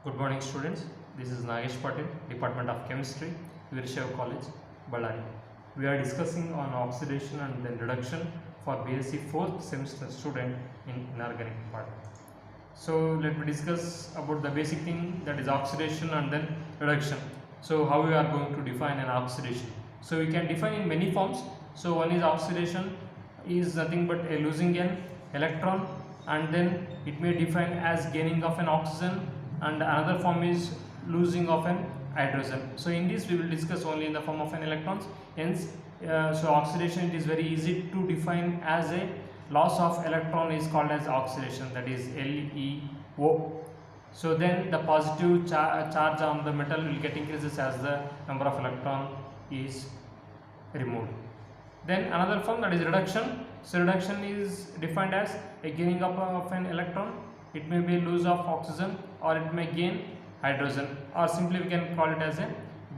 Good morning students, this is Nagesh Patil, Department of Chemistry, Virshav College, Ballari. We are discussing on oxidation and then reduction for BSc 4th semester student in inorganic part. So let me discuss about the basic thing, that is oxidation and then reduction. So how we are going to define an oxidation. So we can define in many forms. So one is oxidation is nothing but a losing an electron, and then it may define as gaining of an oxygen, and another form is losing of an hydrogen. So in this we will discuss only in the form of an electrons. Hence so oxidation, it is very easy to define as a loss of electron is called as oxidation, that is LEO. So then the positive charge on the metal will get increases as the number of electron is removed. Then another form, that is reduction. So reduction is defined as a gaining up of an electron. It may be loss of oxygen or it may gain hydrogen, or simply we can call it as a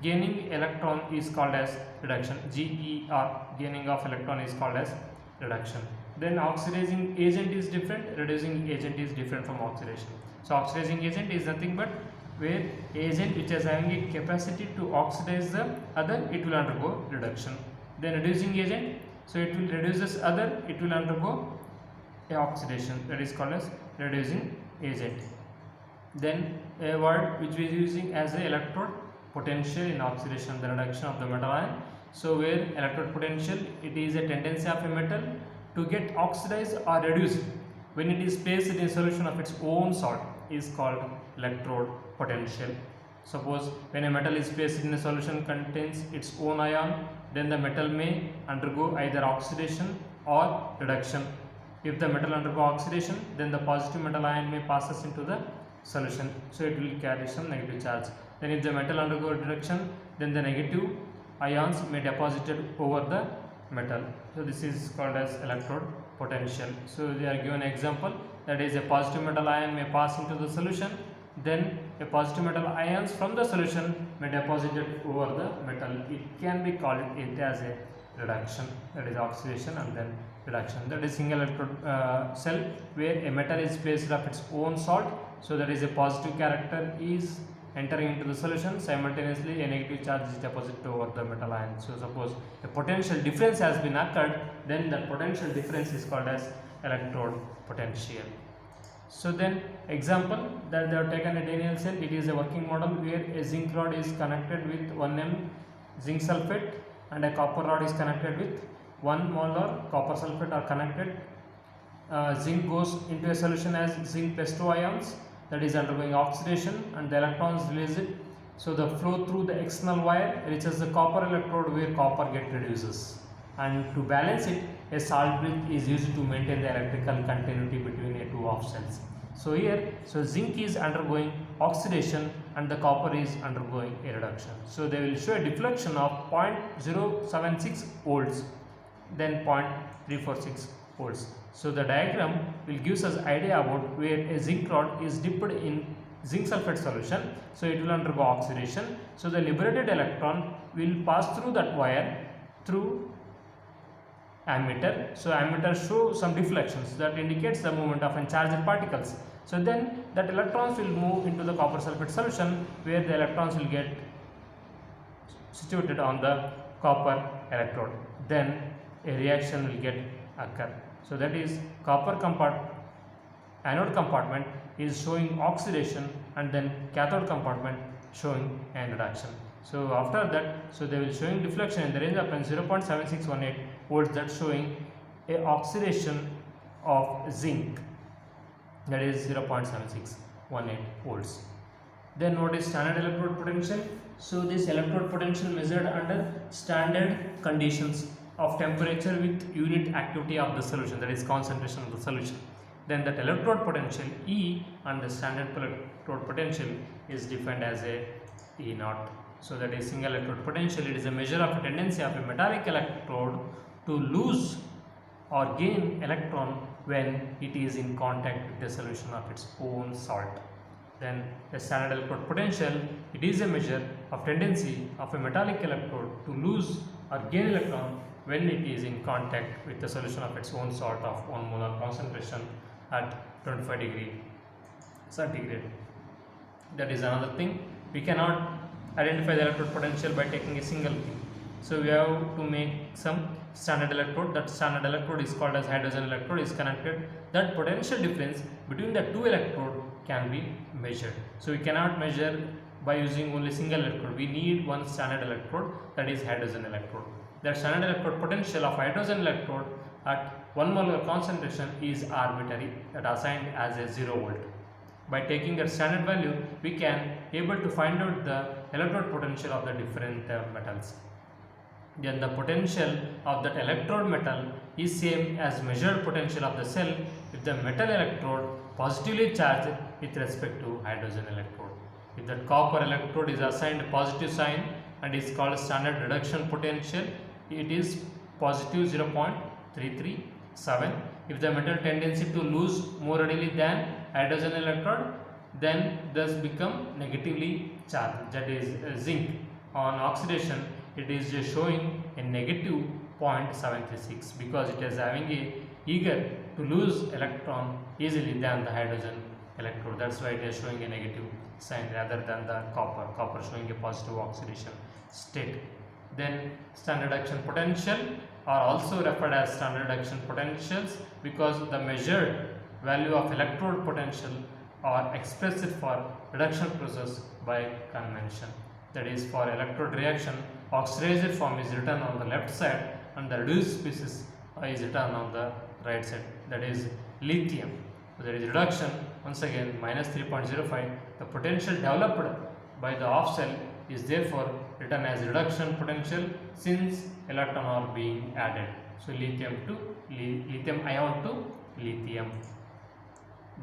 gaining electron is called as reduction. GER, gaining of electron is called as reduction. Then oxidizing agent is different, reducing agent is different from oxidation. So oxidizing agent is nothing but where agent which is having a capacity to oxidize the other, it will undergo reduction. Then reducing agent, so it will reduce this other, it will undergo a oxidation, that is called as reducing agent. Then a word which we are using as a electrode potential in oxidation, the reduction of the metal ion. So where electrode potential, it is a tendency of a metal to get oxidized or reduced when it is placed in a solution of its own salt, is called electrode potential. Suppose when a metal is placed in a solution contains its own ion, then the metal may undergo either oxidation or reduction. If the metal undergo oxidation, then the positive metal ion may passes into the solution, so it will carry some negative charge. Then if the metal undergo reduction, then the negative ions may deposited over the metal. So this is called as electrode potential. So they are given an example, that is a positive metal ion may pass into the solution, then a positive metal ions from the solution may deposited over the metal. It can be called it as a reduction, that is oxidation and then reduction. That is single electrode cell where a metal is placed of its own salt, so that is a positive character is entering into the solution, simultaneously a negative charge is deposited over the metal ion. So suppose a potential difference has been occurred, then the potential difference is called as electrode potential. So then example, that they have taken a Daniell cell, it is a working model where a zinc rod is connected with 1 zinc sulfate and a copper rod is connected with 1 molar copper sulfate are connected. Zinc goes into a solution as zinc plus 2 ions, that is undergoing oxidation, and the electrons release it. So the flow through the external wire reaches the copper electrode where copper get reduces, and to balance it, a salt bridge is used to maintain the electrical continuity between a two of cells. So here, so zinc is undergoing oxidation and the copper is undergoing a reduction. So they will show a deflection of 0.076 volts, then 0.346 volts. So the diagram will give us idea about where a zinc rod is dipped in zinc sulfate solution, so it will undergo oxidation. So the liberated electron will pass through that wire through ammeter. So ammeter show some deflections that indicates the movement of charged particles. So then that electrons will move into the copper sulfate solution where the electrons will get situated on the copper electrode. Then a reaction will get occur. So that is copper anode compartment is showing oxidation, and then cathode compartment showing an reduction. So after that, so they will showing deflection in the range of 0.7618 volts, that showing a oxidation of zinc, that is 0.7618 volts. Then what is standard electrode potential? So this electrode potential measured under standard conditions of temperature with unit activity of the solution, that is concentration of the solution. Then that electrode potential E and the standard electrode potential is defined as a E naught. So that is single electrode potential, it is a measure of a tendency of a metallic electrode to lose or gain electron when it is in contact with the solution of its own salt. Then the standard electrode potential, it is a measure of tendency of a metallic electrode to lose or gain electron when it is in contact with the solution of its own salt of 1 molar concentration at 25 degree centigrade. That is another thing. We cannot identify the electrode potential by taking a single thing. So we have to make some standard electrode. That standard electrode is called as hydrogen electrode, is connected. That potential difference between the two electrode can be measured. So we cannot measure by using only single electrode. We need one standard electrode, that is hydrogen electrode. The standard electrode potential of hydrogen electrode at 1 molar concentration is arbitrary, that assigned as a 0 volt. By taking that standard value, we can able to find out the electrode potential of the different metals. Then the potential of that electrode metal is same as measured potential of the cell if the metal electrode positively charged with respect to hydrogen electrode. If the copper electrode is assigned positive sign and is called standard reduction potential, it is positive 0.337. If the metal tendency to lose more readily than hydrogen electrode, then thus become negatively charged, that is zinc. On oxidation, it is showing a negative 0.736 because it is having a eager to lose electron easily than the hydrogen electrode. That's why it is showing a negative sign rather than the copper showing a positive oxidation state. Then standard reduction potential are also referred as standard reduction potentials because the measured value of electrode potential are expressed for reduction process by convention. That is, for electrode reaction, oxidized form is written on the left side and the reduced species is written on the right side, that is lithium. So there is reduction, once again minus 3.05. The potential developed by the off cell is therefore written as reduction potential since electron are being added. So lithium ion to lithium.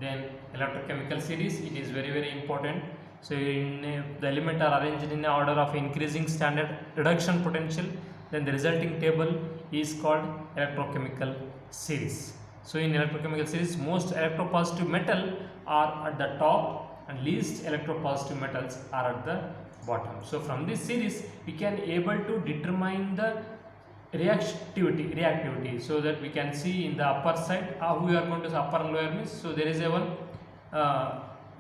Then electrochemical series, it is very important. So the elements are arranged in the order of increasing standard reduction potential. Then the resulting table is called electrochemical series. So in electrochemical series, most electropositive metal are at the top and least electropositive metals are at the bottom. So from this series, we can able to determine the reactivity, so that we can see in the upper side how we are going to upper and lower means. So there is a one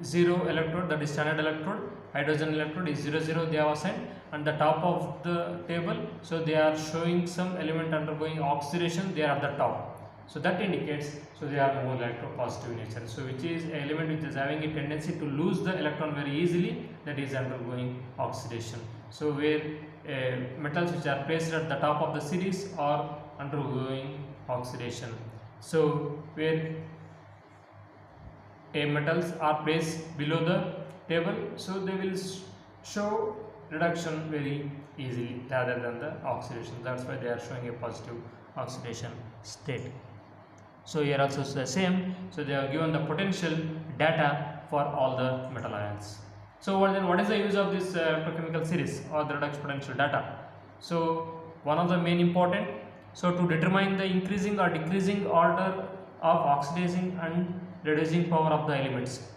0 electrode, that is standard electrode. Hydrogen electrode is 0 they have assigned, and the top of the table, so they are showing some element undergoing oxidation, they are at the top. So that indicates, so they are more electropositive nature. So which is an element which is having a tendency to lose the electron very easily, that is undergoing oxidation. So where metals which are placed at the top of the series are undergoing oxidation. So where metals are placed below the table, so they will show reduction very easily rather than the oxidation. That's why they are showing a positive oxidation state. So here also the same. So they are given the potential data for all the metal ions. So what is the use of this electrochemical series or the redox potential data? So one of the main important, so to determine the increasing or decreasing order of oxidizing and reducing power of the elements.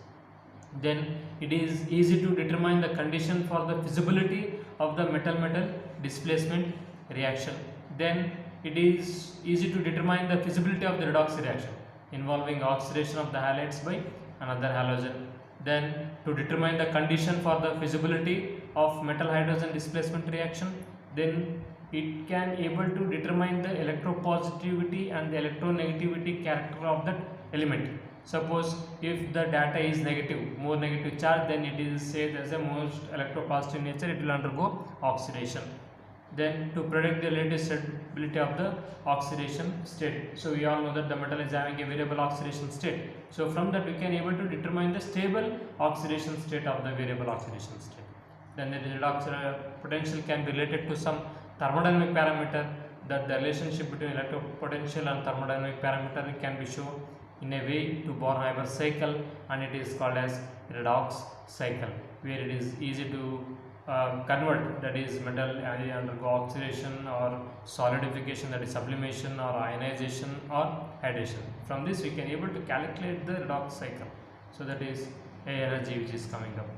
Then it is easy to determine the condition for the feasibility of the metal-metal displacement reaction. Then it is easy to determine the feasibility of the redox reaction involving oxidation of the halides by another halogen. Then to determine the condition for the feasibility of metal hydrogen displacement reaction, then it can able to determine the electropositivity and the electronegativity character of that element. Suppose if the data is negative, more negative charge, then it is said as a most electropositive nature, it will undergo oxidation. Then to predict the relative stability of the oxidation state. So we all know that the metal is having a variable oxidation state. So from that we can able to determine the stable oxidation state of the variable oxidation state. Then the redox potential can be related to some thermodynamic parameter, that the relationship between electropotential and thermodynamic parameter can be shown in a way to Born-Haber cycle, and it is called as redox cycle, where it is easy to convert, that is metal undergo oxidation or solidification, that is sublimation or ionization or hydration. From this we can able to calculate the redox cycle. So that is a energy which is coming up.